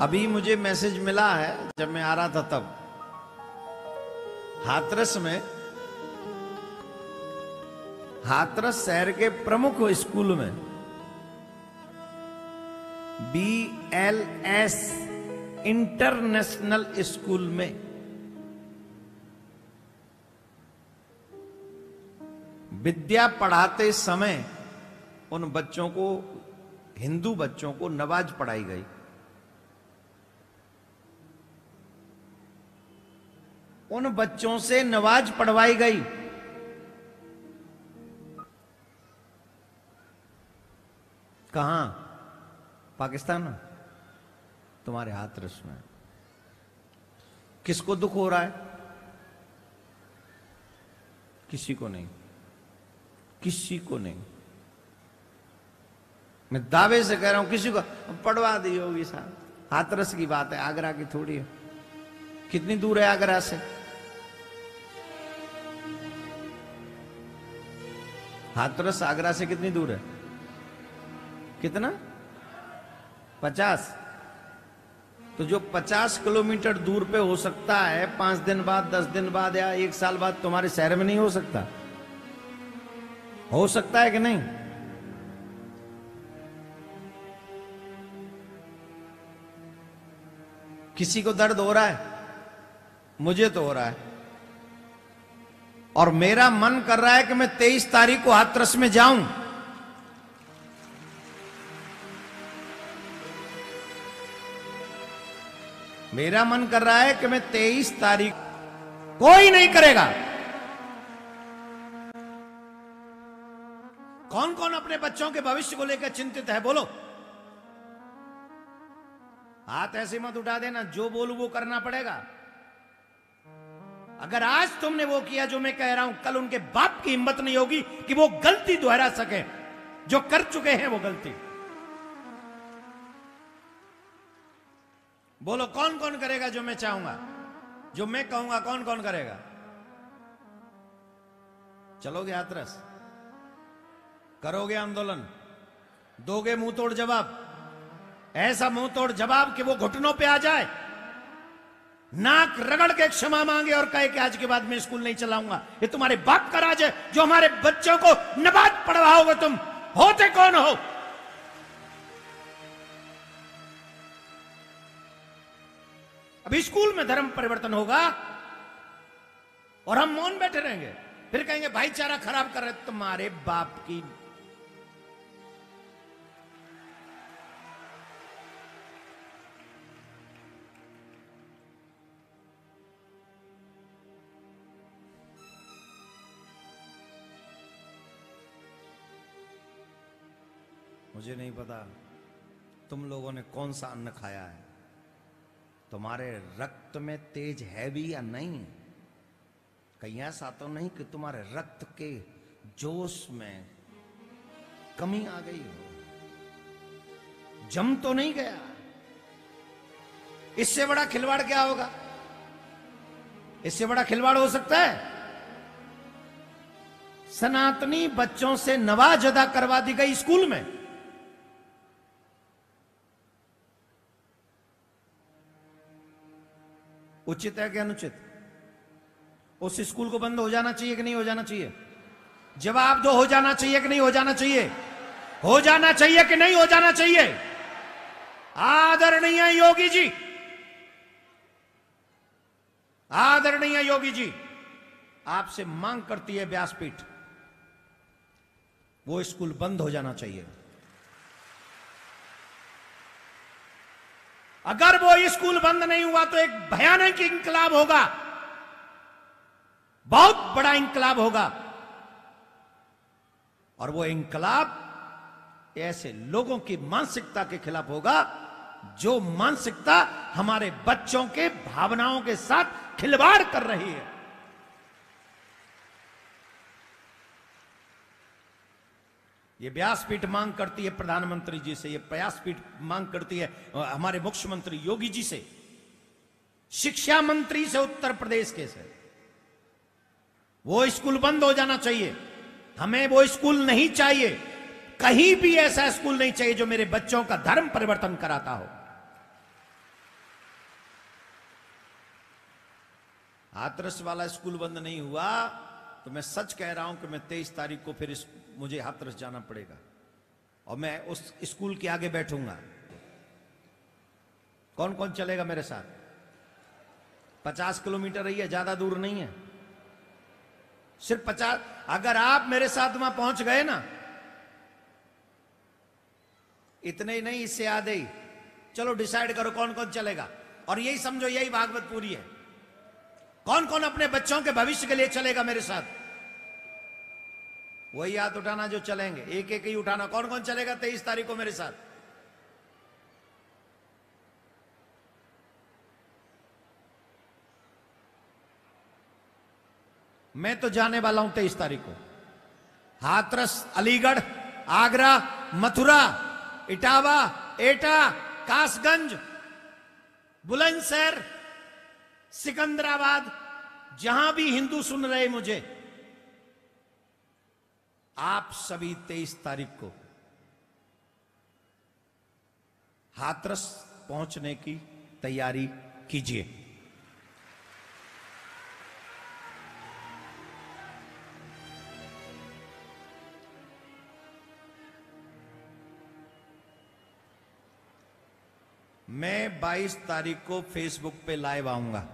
अभी मुझे मैसेज मिला है, जब मैं आ रहा था तब हाथरस शहर के प्रमुख स्कूल में BLS इंटरनेशनल स्कूल में विद्या पढ़ाते समय उन बच्चों को, हिंदू बच्चों को नमाज पढ़ाई गई। उन बच्चों से नमाज पढ़वाई गई। कहां? पाकिस्तान में, तुम्हारे हाथरस में। किसको दुख हो रहा है? किसी को नहीं, किसी को नहीं। मैं दावे से कह रहा हूं, किसी को पढ़वा दी होगी साहब। हाथरस की बात है, आगरा की थोड़ी है। कितनी दूर है आगरा से? हाथरस आगरा से कितनी दूर है? कितना? 50। तो जो 50 किलोमीटर दूर पे हो सकता है, 5 दिन बाद, 10 दिन बाद या 1 साल बाद, तुम्हारे शहर में नहीं हो सकता? हो सकता है कि नहीं? किसी को दर्द हो रहा है? मुझे तो हो रहा है। और मेरा मन कर रहा है कि मैं 23 तारीख को हाथरस में जाऊं। मेरा मन कर रहा है कि मैं 23 तारीख, कोई नहीं करेगा। कौन कौन अपने बच्चों के भविष्य को लेकर चिंतित है? बोलो। हाथ ऐसे मत उठा देना, जो बोलूं वो करना पड़ेगा। अगर आज तुमने वो किया जो मैं कह रहा हूं, कल उनके बाप की हिम्मत नहीं होगी कि वो गलती दोहरा सके जो कर चुके हैं वो गलती। बोलो, कौन कौन करेगा जो मैं चाहूंगा, जो मैं कहूंगा? कौन कौन करेगा? चलोगे हाथरस? करोगे आंदोलन? दोगे मुंह तोड़ जवाब? ऐसा मुंह तोड़ जवाब कि वो घुटनों पे आ जाए, नाक रगड़ के क्षमा मांगे और कहे कि आज के बाद मैं स्कूल नहीं चलाऊंगा। ये तुम्हारे बाप का राज है जो हमारे बच्चों को नमाज पढ़वाओगे। तुम होते कौन हो? अभी स्कूल में धर्म परिवर्तन होगा और हम मौन बैठे रहेंगे, फिर कहेंगे भाईचारा खराब कर रहे। तुम्हारे बाप की। मुझे नहीं पता तुम लोगों ने कौन सा अन्न खाया है, तुम्हारे रक्त में तेज है भी या नहीं। कहीं ऐसा तो नहीं कि तुम्हारे रक्त के जोश में कमी आ गई हो, जम तो नहीं गया। इससे बड़ा खिलवाड़ क्या होगा? इससे बड़ा खिलवाड़ हो सकता है? सनातनी बच्चों से नमाज अदा करवा दी गई स्कूल में। उचित है कि अनुचित? उस स्कूल को बंद हो जाना चाहिए कि नहीं हो जाना चाहिए? जवाब दो, हो जाना चाहिए कि नहीं हो जाना चाहिए? हो जाना चाहिए कि नहीं हो जाना चाहिए? आदरणीय योगी जी, आदरणीय योगी जी, आपसे मांग करती है व्यासपीठ, वो स्कूल बंद हो जाना चाहिए। अगर वो स्कूल बंद नहीं हुआ तो एक भयानक इंकलाब होगा, बहुत बड़ा इंकलाब होगा। और वो इंकलाब ऐसे लोगों की मानसिकता के खिलाफ होगा जो मानसिकता हमारे बच्चों के भावनाओं के साथ खिलवाड़ कर रही है। ये व्यासपीठ मांग करती है प्रधानमंत्री जी से, ये व्यासपीठ मांग करती है हमारे मुख्यमंत्री योगी जी से, शिक्षा मंत्री से उत्तर प्रदेश के से। वो स्कूल बंद हो जाना चाहिए। हमें वो स्कूल नहीं चाहिए, कहीं भी ऐसा स्कूल नहीं चाहिए जो मेरे बच्चों का धर्म परिवर्तन कराता हो। हाथरस वाला स्कूल बंद नहीं हुआ तो मैं सच कह रहा हूं कि मैं 23 तारीख को फिर मुझे हाथरस जाना पड़ेगा और मैं उस स्कूल के आगे बैठूंगा। कौन कौन चलेगा मेरे साथ? 50 किलोमीटर ही है, ज्यादा दूर नहीं है, सिर्फ 50। अगर आप मेरे साथ वहां पहुंच गए ना, इतने ही नहीं, इससे आधे ही। चलो डिसाइड करो कौन कौन चलेगा, और यही समझो यही भागवत पूरी है। कौन कौन अपने बच्चों के भविष्य के लिए चलेगा मेरे साथ? वही हाथ उठाना जो चलेंगे, एक एक ही उठाना। कौन कौन चलेगा 23 तारीख को मेरे साथ? मैं तो जाने वाला हूं 23 तारीख को। हाथरस, अलीगढ़, आगरा, मथुरा, इटावा, एटा, कासगंज, बुलंदशहर, सिकंदराबाद, जहां भी हिंदू सुन रहे मुझे, आप सभी 23 तारीख को हाथरस पहुंचने की तैयारी कीजिए। मैं 22 तारीख को फेसबुक पे लाइव आऊंगा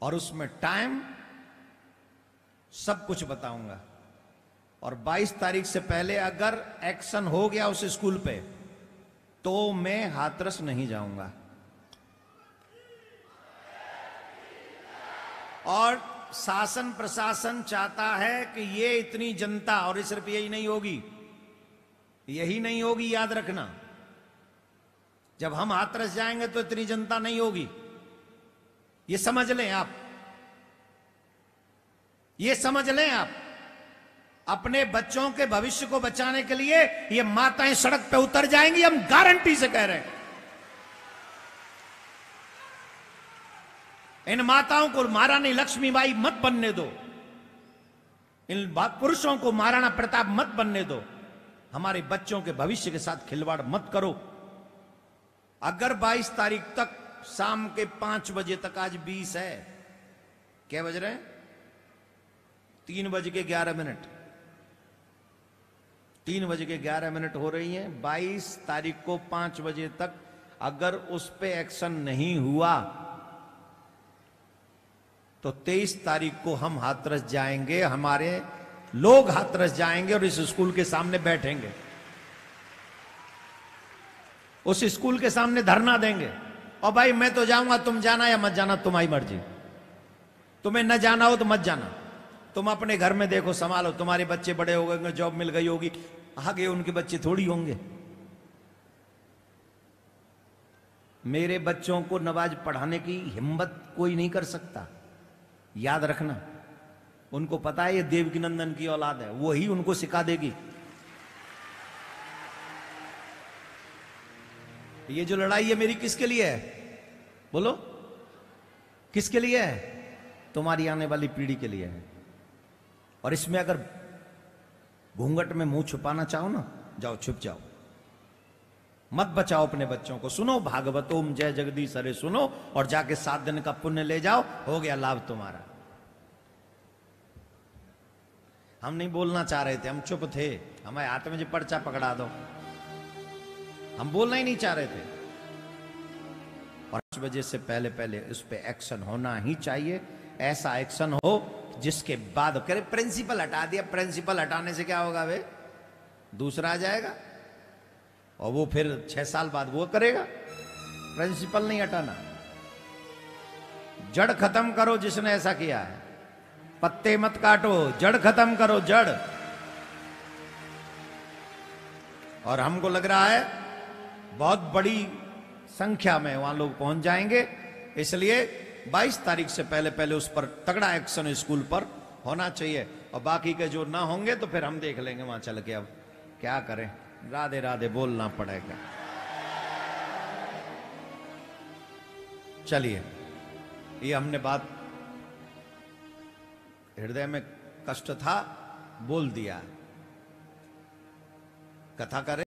और उसमें टाइम सब कुछ बताऊंगा। और 22 तारीख से पहले अगर एक्शन हो गया उस स्कूल पे तो मैं हाथरस नहीं जाऊंगा। और शासन प्रशासन चाहता है कि ये इतनी जनता, और सिर्फ यही नहीं होगी, यही नहीं होगी, याद रखना, जब हम हाथरस जाएंगे तो इतनी जनता नहीं होगी। ये समझ लें आप, ये समझ लें आप। अपने बच्चों के भविष्य को बचाने के लिए ये माताएं सड़क पे उतर जाएंगी, हम गारंटी से कह रहे हैं। इन माताओं को महारानी लक्ष्मीबाई मत बनने दो, इन पुरुषों को महाराणा प्रताप मत बनने दो। हमारे बच्चों के भविष्य के साथ खिलवाड़ मत करो। अगर 22 तारीख तक शाम के 5 बजे तक, आज 20 है, क्या बज रहे हैं? 3:11, 3:11 हो रही हैं। 22 तारीख को 5 बजे तक अगर उस पे एक्शन नहीं हुआ तो 23 तारीख को हम हाथरस जाएंगे, हमारे लोग हाथरस जाएंगे और इस स्कूल के सामने बैठेंगे, उस स्कूल के सामने धरना देंगे। और भाई मैं तो जाऊंगा, तुम जाना या मत जाना तुम्हारी मर्जी। तुम्हें न जाना हो तो मत जाना, तुम अपने घर में देखो, संभालो। तुम्हारे बच्चे बड़े हो गए, जॉब मिल गई होगी, आगे उनके बच्चे थोड़ी होंगे। मेरे बच्चों को नमाज पढ़ाने की हिम्मत कोई नहीं कर सकता, याद रखना। उनको पता है ये देवकी नंदन की औलाद है, वही उनको सिखा देगी। ये जो लड़ाई है मेरी किसके लिए है? बोलो, किसके लिए है? तुम्हारी आने वाली पीढ़ी के लिए है। और इसमें अगर घूंघट में मुंह छुपाना चाहो ना, जाओ छुप जाओ, मत बचाओ अपने बच्चों को। सुनो भागवत ओम जय जगदीश हरे सुनो और जाके 7 दिन का पुण्य ले जाओ, हो गया लाभ तुम्हारा। हम नहीं बोलना चाह रहे थे, हम चुप थे, हमारे हाथ में जो पर्चा पकड़ा दो, हम बोलना ही नहीं चाह रहे थे। और 5 बजे से पहले पहले उस पर एक्शन होना ही चाहिए। ऐसा एक्शन हो जिसके बाद करे प्रिंसिपल हटा दिया, प्रिंसिपल हटाने से क्या होगा? वे दूसरा आ जाएगा और वो फिर 6 साल बाद वो करेगा। प्रिंसिपल नहीं हटाना, जड़ खत्म करो। जिसने ऐसा किया है, पत्ते मत काटो, जड़ खत्म करो, जड़। और हमको लग रहा है बहुत बड़ी संख्या में वहां लोग पहुंच जाएंगे, इसलिए 22 तारीख से पहले पहले उस पर तगड़ा एक्शन स्कूल पर होना चाहिए। और बाकी के जो ना होंगे तो फिर हम देख लेंगे वहां चल के, अब क्या करें, राधे राधे बोलना पड़ेगा। चलिए, ये हमने बात, हृदय में कष्ट था, बोल दिया, कथा करें।